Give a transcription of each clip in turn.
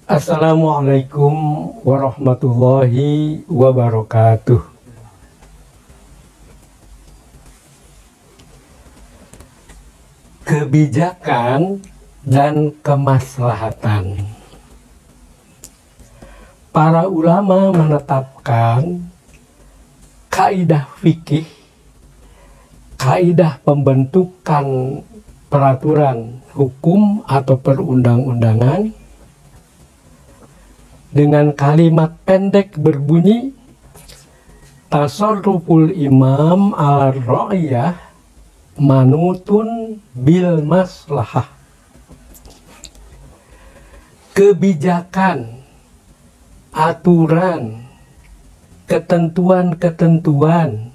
Assalamualaikum warahmatullahi wabarakatuh. Kebijakan dan kemaslahatan. Para ulama menetapkan kaidah fikih, kaidah pembentukan peraturan hukum atau perundang-undangan dengan kalimat pendek berbunyi tasarruful imam ala ra'iyah manutun bil maslahah. Kebijakan, aturan, ketentuan-ketentuan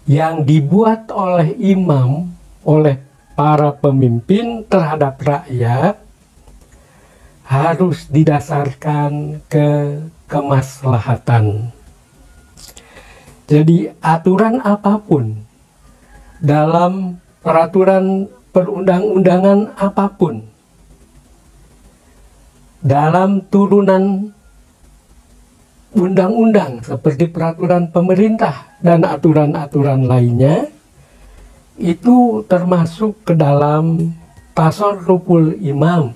yang dibuat oleh imam, oleh para pemimpin terhadap rakyat harus didasarkan ke kemaslahatan. Jadi aturan apapun dalam peraturan perundang-undangan apapun, dalam turunan undang-undang seperti peraturan pemerintah dan aturan-aturan lainnya, itu termasuk ke dalam tasarruful imam,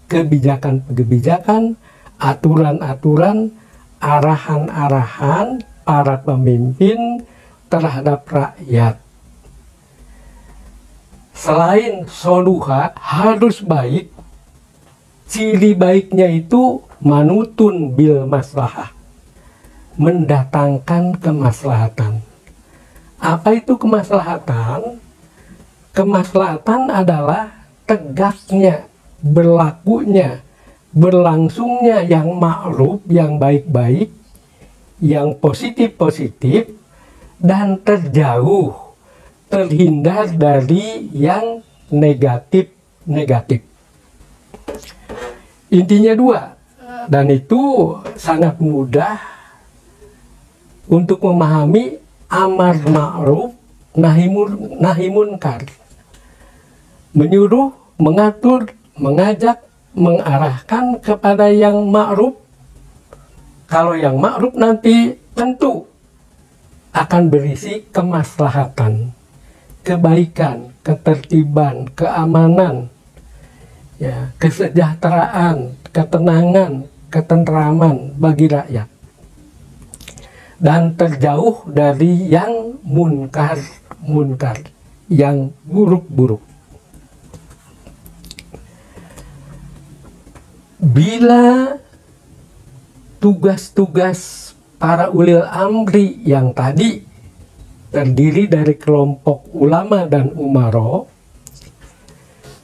kebijakan-kebijakan, aturan-aturan, arahan-arahan para pemimpin terhadap rakyat. Selain soluha harus baik, ciri baiknya itu manutun bil maslahah, mendatangkan kemaslahatan. Apa itu kemaslahatan? Kemaslahatan adalah tegaknya, berlakunya, berlangsungnya yang ma'ruf, yang baik-baik, yang positif-positif, dan terjauh, terhindar dari yang negatif-negatif. Intinya dua, dan itu sangat mudah untuk memahami amar ma'ruf, nahi munkar. Menyuruh, mengatur, mengajak, mengarahkan kepada yang ma'ruf. Kalau yang ma'ruf nanti tentu akan berisi kemaslahatan, kebaikan, ketertiban, keamanan, ya, kesejahteraan, ketenangan, ketentraman bagi rakyat. Dan terjauh dari yang munkar, yang buruk-buruk. Bila tugas-tugas para ulil amri yang tadi terdiri dari kelompok ulama dan umaro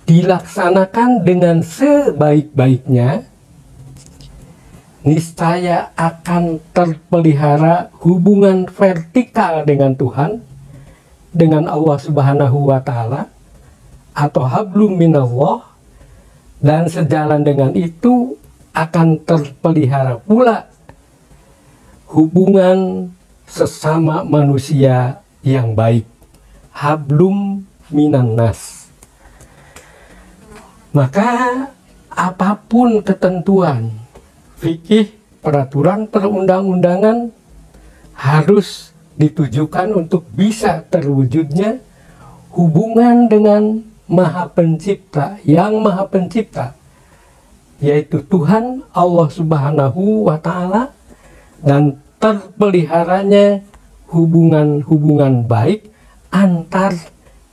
dilaksanakan dengan sebaik-baiknya, niscaya akan terpelihara hubungan vertikal dengan Tuhan, dengan Allah Subhanahu wa Ta'ala, atau hablum minallah, dan sejalan dengan itu akan terpelihara pula hubungan sesama manusia yang baik, hablum minannas. Maka apapun ketentuan fikih, peraturan perundang-undangan harus ditujukan untuk bisa terwujudnya hubungan dengan Maha Pencipta, yang Maha Pencipta, yaitu Tuhan Allah Subhanahu wa Ta'ala, dan terpeliharanya hubungan-hubungan baik antar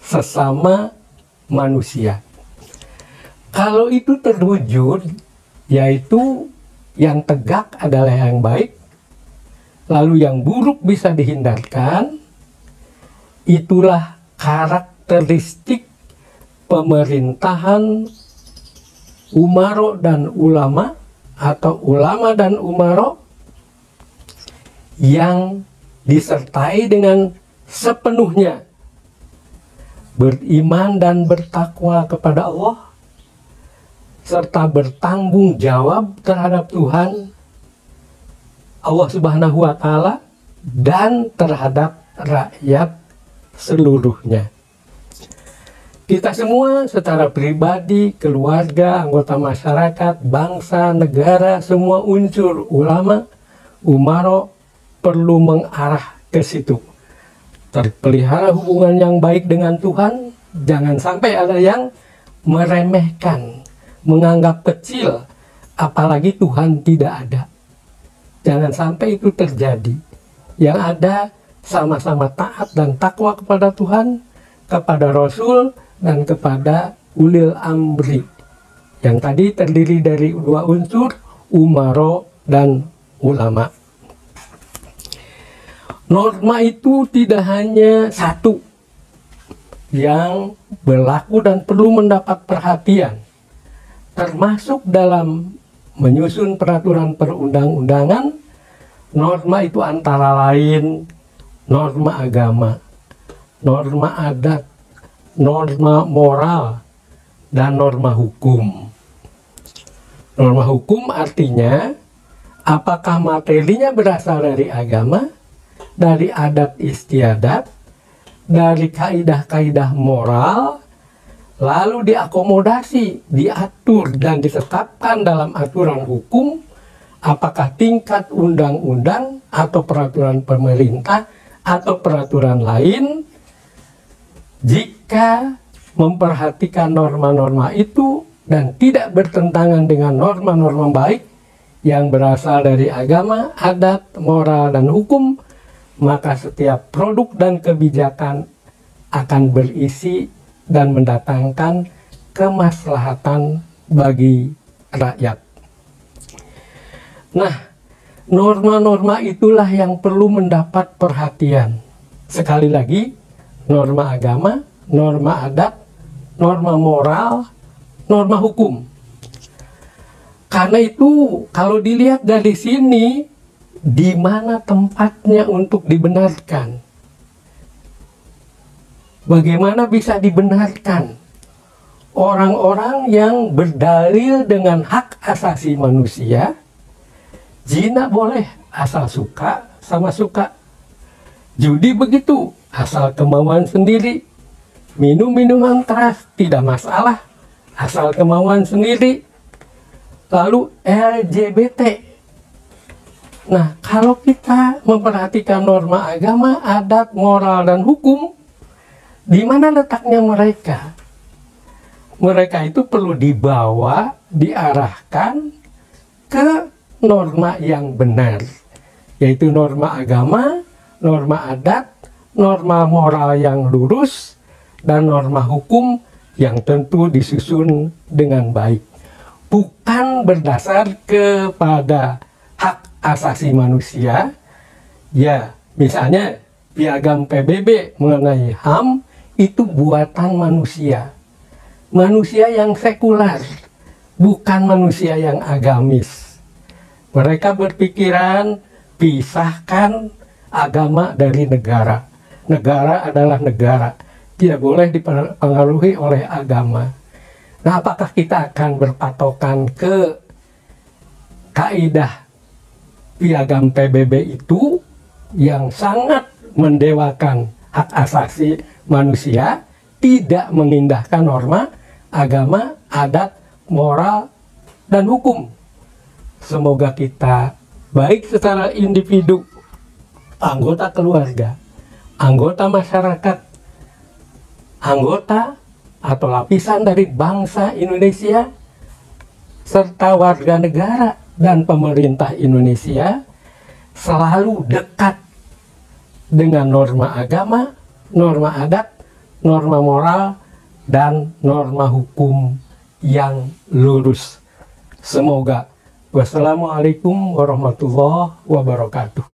sesama manusia. Kalau itu terwujud, yaitu yang tegak adalah yang baik, lalu yang buruk bisa dihindarkan, itulah karakteristik pemerintahan umaro dan ulama, atau ulama dan umaro yang disertai dengan sepenuhnya beriman dan bertakwa kepada Allah, serta bertanggung jawab terhadap Tuhan Allah Subhanahu wa Ta'ala dan terhadap rakyat seluruhnya. Kita semua secara pribadi, keluarga, anggota masyarakat, bangsa, negara, semua unsur ulama, umaro perlu mengarah ke situ. Terpelihara hubungan yang baik dengan Tuhan, jangan sampai ada yang meremehkan, menganggap kecil, apalagi Tuhan tidak ada. Jangan sampai itu terjadi. Yang ada sama-sama taat dan takwa kepada Tuhan, kepada Rasul, dan kepada ulil amri. Yang tadi terdiri dari dua unsur, umaro dan ulama. Norma itu tidak hanya satu yang berlaku dan perlu mendapat perhatian, termasuk dalam menyusun peraturan perundang-undangan. Norma itu antara lain norma agama, norma adat, norma moral, dan norma hukum. Norma hukum artinya apakah materinya berasal dari agama, dari adat istiadat, dari kaidah-kaidah moral, lalu diakomodasi, diatur, dan ditetapkan dalam aturan hukum, apakah tingkat undang-undang atau peraturan pemerintah atau peraturan lain. Jika memperhatikan norma-norma itu dan tidak bertentangan dengan norma-norma baik yang berasal dari agama, adat, moral, dan hukum, maka setiap produk dan kebijakan akan berisi dan mendatangkan kemaslahatan bagi rakyat. Nah, norma-norma itulah yang perlu mendapat perhatian. Sekali lagi, norma agama, norma adat, norma moral, norma hukum. Karena itu, kalau dilihat dari sini, di mana tempatnya untuk dibenarkan? Bagaimana bisa dibenarkan orang-orang yang berdalil dengan hak asasi manusia? Zina boleh asal suka sama suka. Judi begitu, asal kemauan sendiri. Minum minuman keras tidak masalah, asal kemauan sendiri. Lalu LGBT. Nah, kalau kita memperhatikan norma agama, adat, moral, dan hukum, di mana letaknya mereka? Mereka itu perlu dibawa, diarahkan ke norma yang benar, yaitu norma agama, norma adat, norma moral yang lurus, dan norma hukum yang tentu disusun dengan baik. Bukan berdasar kepada hak asasi manusia. Ya, misalnya piagam PBB mengenai HAM itu buatan manusia. Manusia yang sekular, bukan manusia yang agamis. Mereka berpikiran pisahkan agama dari negara. Negara adalah negara, tidak boleh dipengaruhi oleh agama. Nah, apakah kita akan berpatokan ke kaidah piagam PBB itu yang sangat mendewakan hak asasi manusia, tidak mengindahkan norma agama, adat, moral, dan hukum? Semoga kita, baik secara individu, anggota keluarga, anggota masyarakat, anggota atau lapisan dari bangsa Indonesia, serta warga negara dan pemerintah Indonesia, selalu dekat dengan norma agama, norma adat, norma moral, dan norma hukum yang lurus. Semoga. Wassalamualaikum warahmatullahi wabarakatuh.